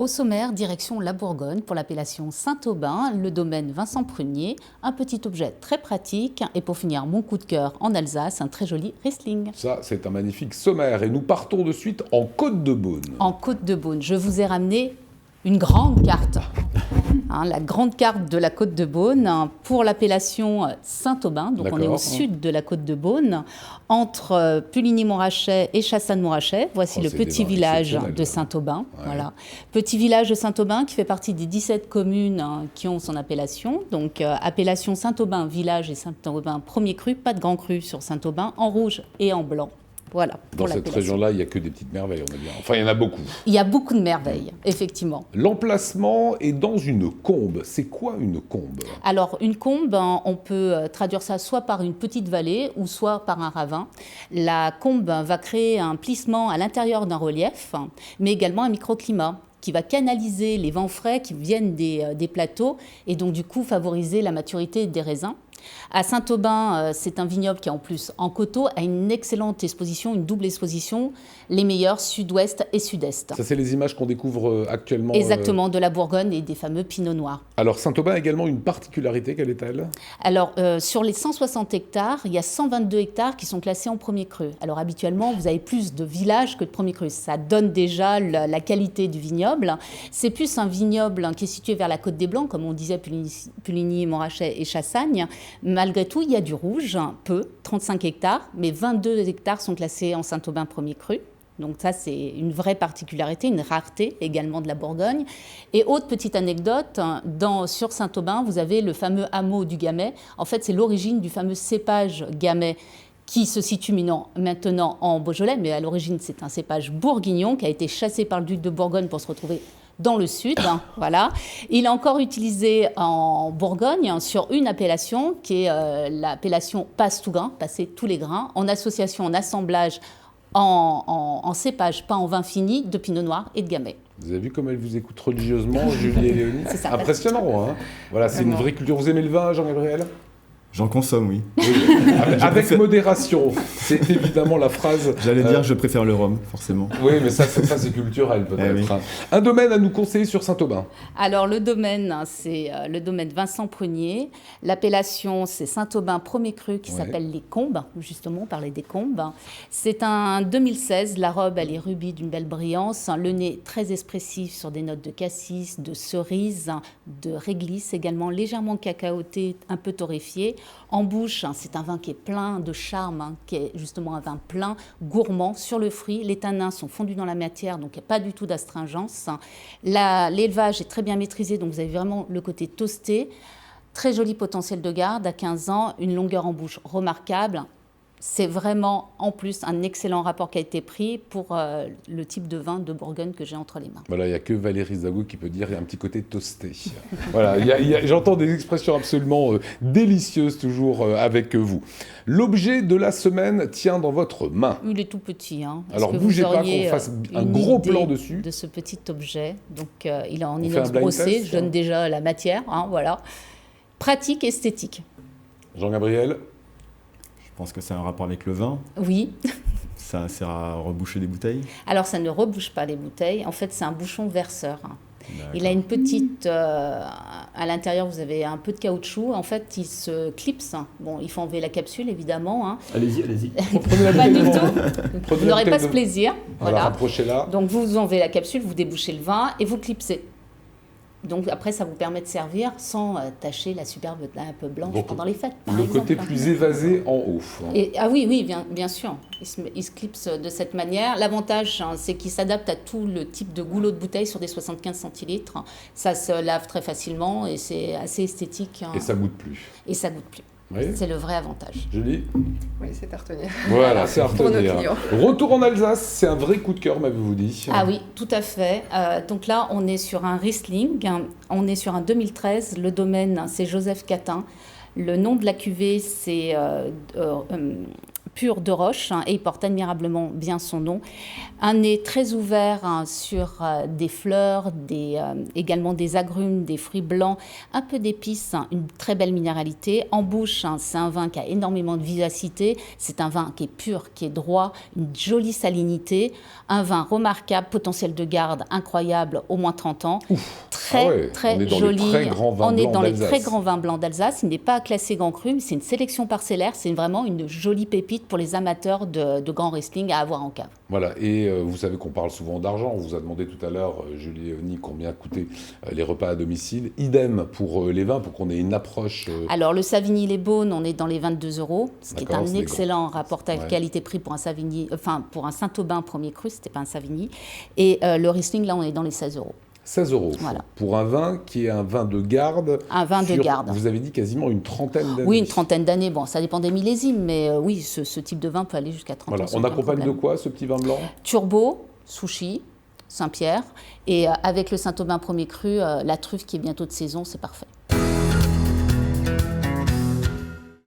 Au sommaire, direction la Bourgogne pour l'appellation Saint-Aubin, le domaine Vincent Prunier, un petit objet très pratique et pour finir mon coup de cœur en Alsace, un très joli Riesling. Ça, c'est un magnifique sommaire et nous partons de suite en Côte-de-Beaune. En Côte-de-Beaune, je vous ai ramené une grande carte, la grande carte de la Côte-de-Beaune pour l'appellation Saint-Aubin. Donc on est au sud de la Côte-de-Beaune, entre Puligny-Montrachet et Chassagne-Montrachet. Voici le petit village de Saint-Aubin. Ouais. Voilà. Petit village de Saint-Aubin qui fait partie des 17 communes qui ont son appellation. Donc appellation Saint-Aubin village et Saint-Aubin premier cru, pas de grand cru sur Saint-Aubin, en rouge et en blanc. Voilà, dans cette région-là, il n'y a que des petites merveilles, on a bien. Enfin, il y en a beaucoup. Il y a beaucoup de merveilles, effectivement. L'emplacement est dans une combe. C'est quoi une combe? Alors, une combe, on peut traduire ça soit par une petite vallée ou soit par un ravin. La combe va créer un plissement à l'intérieur d'un relief, mais également un microclimat qui va canaliser les vents frais qui viennent des plateaux et donc du coup favoriser la maturité des raisins. À Saint-Aubin, c'est un vignoble qui, en plus, en coteaux, a une excellente exposition, une double exposition, les meilleurs sud-ouest et sud-est. Ça, c'est les images qu'on découvre actuellement. Exactement, de la Bourgogne et des fameux Pinot Noirs. Alors, Saint-Aubin a également une particularité, quelle est-elle? Alors, sur les 160 hectares, il y a 122 hectares qui sont classés en premier cru. Alors, habituellement, vous avez plus de villages que de premier cru. Ça donne déjà la qualité du vignoble. C'est plus un vignoble qui est situé vers la Côte des Blancs, comme on disait, Puligny, Montrachet et Chassagne. Malgré tout, il y a du rouge, peu, 35 hectares, mais 22 hectares sont classés en Saint-Aubin premier cru. Donc ça, c'est une vraie particularité, une rareté également de la Bourgogne. Et autre petite anecdote, sur Saint-Aubin, vous avez le fameux hameau du Gamay. En fait, c'est l'origine du fameux cépage Gamay qui se situe maintenant en Beaujolais, mais à l'origine, c'est un cépage bourguignon qui a été chassé par le duc de Bourgogne pour se retrouver dans le sud, voilà. Il est encore utilisé en Bourgogne sur une appellation qui est l'appellation passe-tout-grain, passer tous les grains, en association, en assemblage, en cépage, pas en vin fini, de Pinot Noir et de Gamay. Vous avez vu comme elle vous écoute religieusement, Julie et Léonie? C'est ça. Impressionnant, hein. Voilà, c'est une vraie culture. Vous aimez le vin, Jean-Gabriel? J'en consomme, oui. Avec modération, c'est évidemment la phrase... J'allais dire je préfère le rhum, forcément. Oui, mais ça c'est culturel peut-être. Oui. Un domaine à nous conseiller sur Saint-Aubin? Alors le domaine, c'est le domaine Vincent Prunier. L'appellation, c'est Saint-Aubin premier cru qui s'appelle les Combes, justement, on parlait des Combes. C'est un 2016, la robe, elle est rubis d'une belle brillance, le nez très expressif sur des notes de cassis, de cerise, de réglisse, également légèrement cacaoté, un peu torréfié. En bouche, c'est un vin qui est plein de charme, qui est justement un vin plein, gourmand, sur le fruit. Les tanins sont fondus dans la matière, donc il n'y a pas du tout d'astringence. L'élevage est très bien maîtrisé, donc vous avez vraiment le côté toasté. Très joli potentiel de garde à 15 ans, une longueur en bouche remarquable. C'est vraiment, en plus, un excellent rapport qualité-prix pour le type de vin de Bourgogne que j'ai entre les mains. Voilà, il n'y a que Valérie Zagou qui peut dire qu'il y a un petit côté toasté. Voilà, j'entends des expressions absolument délicieuses toujours avec vous. L'objet de la semaine tient dans votre main. Il est tout petit. Alors bougez pas qu'on fasse un gros plan dessus. De ce petit objet. Donc il est en inox brossé, je donne déjà la matière. Voilà. Pratique, esthétique. Jean-Gabriel? Je pense que c'est un rapport avec le vin. Oui. Ça sert à reboucher des bouteilles? Alors, ça ne rebouche pas les bouteilles. En fait, c'est un bouchon verseur. Il a une petite... à l'intérieur, vous avez un peu de caoutchouc. En fait, il se clipse. Bon, il faut enlever la capsule, évidemment. Allez-y. Pas du tout. Vous n'aurez pas ce plaisir. Voilà, rapprochez-la. Donc, vous enlevez la capsule, vous débouchez le vin et vous clipsez. Donc après, ça vous permet de servir sans tacher la superbe un peu blanche pendant les fêtes, par exemple. Le côté plus évasé en haut. Oui, bien sûr. Il se clipse de cette manière. L'avantage, c'est qu'il s'adapte à tout le type de goulot de bouteille sur des 75 centilitres. Ça se lave très facilement et c'est assez esthétique. Et ça goûte plus. Oui. C'est le vrai avantage. Julie? Oui, c'est à retenir. Voilà, c'est à retenir. Retour en Alsace, c'est un vrai coup de cœur, m'avez-vous dit? Ah oui, tout à fait. Donc là, on est sur un Riesling, on est sur un 2013. Le domaine, c'est Joseph Catin. Le nom de la cuvée, c'est pur de roche et il porte admirablement bien son nom. Un nez très ouvert sur des fleurs, également des agrumes, des fruits blancs, un peu d'épices, une très belle minéralité. En bouche, c'est un vin qui a énormément de vivacité. C'est un vin qui est pur, qui est droit, une jolie salinité. Un vin remarquable, potentiel de garde incroyable, au moins 30 ans. Ouf. Très, très joli. On est dans les très grands vins blancs d'Alsace. Il n'est pas classé Grand Cru, mais c'est une sélection parcellaire. C'est vraiment une jolie pépite pour les amateurs de grand Riesling à avoir en cave. Voilà, et vous savez qu'on parle souvent d'argent. On vous a demandé tout à l'heure, Julie et Oni, combien coûtaient les repas à domicile. Idem pour les vins, pour qu'on ait une approche. Alors, le Savigny-les-Beaunes, on est dans les 22 €, ce qui est un excellent rapport qualité-prix pour un Savigny, pour un Saint-Aubin premier cru, c'était pas un Savigny. Et le Riesling, là, on est dans les 16 €. 16 €. Voilà. Pour un vin qui est un vin de garde. Un vin de garde. Vous avez dit quasiment une trentaine d'années. Oui, une trentaine d'années. Bon, ça dépend des millésimes, mais oui, ce type de vin peut aller jusqu'à 30 ans. On accompagne de quoi ce petit vin blanc? Turbo, sushi, Saint-Pierre. Et avec le Saint-Aubin premier cru, la truffe qui est bientôt de saison, c'est parfait.